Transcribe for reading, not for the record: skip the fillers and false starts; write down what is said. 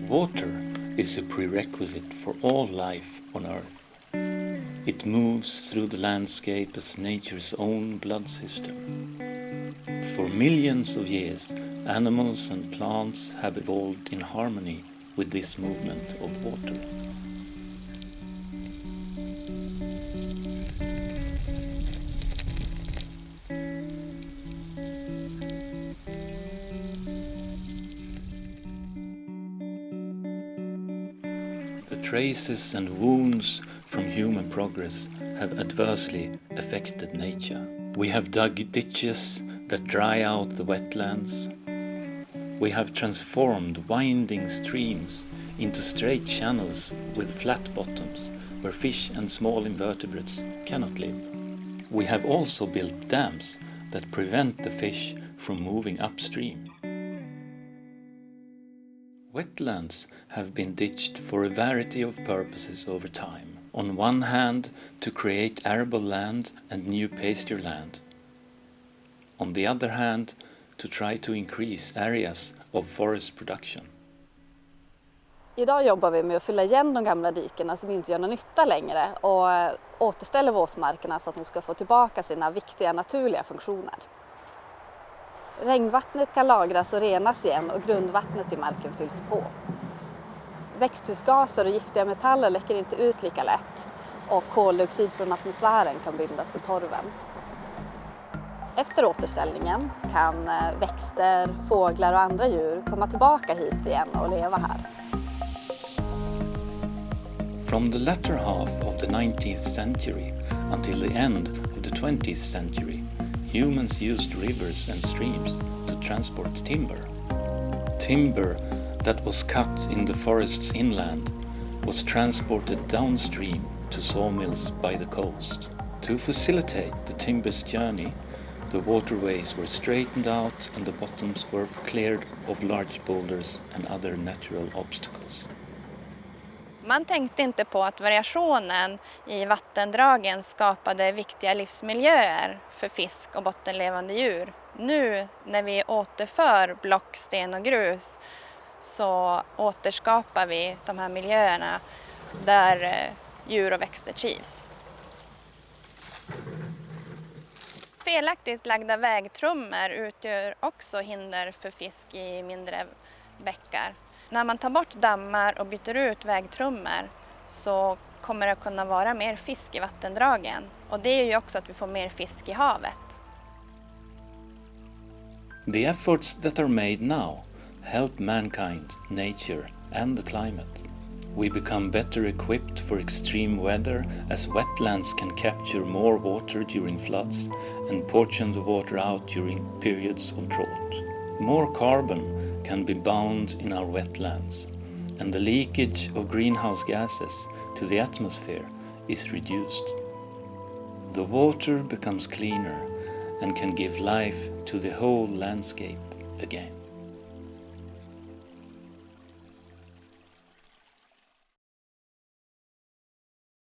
Water is a prerequisite for all life on Earth. It moves through the landscape as nature's own blood system. For millions of years, animals and plants have evolved in harmony with this movement of water. The traces and wounds from human progress have adversely affected nature. We have dug ditches that dry out the wetlands. We have transformed winding streams into straight channels with flat bottoms where fish and small invertebrates cannot live. We have also built dams that prevent the fish from moving upstream. Wetlands have been ditched for a variety of purposes over time. On one hand, to create arable land and new pasture land. On the other hand, to try to increase areas of forest production. Idag jobbar vi med att fylla igen de gamla dikena som inte gör någon nytta längre och återställa våtmarkerna så att de ska få tillbaka sina viktiga naturliga funktioner. Regnvattnet kan lagras och renas igen och grundvattnet i marken fylls på. Växthusgaser och giftiga metaller läcker inte ut lika lätt och koldioxid från atmosfären kan bindas till torven. Efter återställningen kan växter, fåglar och andra djur komma tillbaka hit igen och leva här. From the latter half of the 19th century until the end of the 20th century, humans used rivers and streams to transport timber. Timber that was cut in the forest's inland was transported downstream to sawmills by the coast. To facilitate the timber's journey, the waterways were straightened out and the bottoms were cleared of large boulders and other natural obstacles. Man tänkte inte på att variationen i vattendragen skapade viktiga livsmiljöer för fisk och bottenlevande djur. Nu när vi återför block, sten och grus så återskapar vi de här miljöerna där djur och växter trivs. Felaktigt lagda vägtrummor utgör också hinder för fisk i mindre bäckar. När man tar bort dammar och byter ut vägtrummor så kommer det kunna vara mer fisk i vattendragen. Och det är ju också att vi får mer fisk i havet. The efforts that are made now help mankind, nature and the climate. We become better equipped for extreme weather as wetlands can capture more water during floods and portion the water out during periods of drought. More carbon can be bound in our wetlands, and the leakage of greenhouse gases to the atmosphere is reduced. The water becomes cleaner and can give life to the whole landscape again.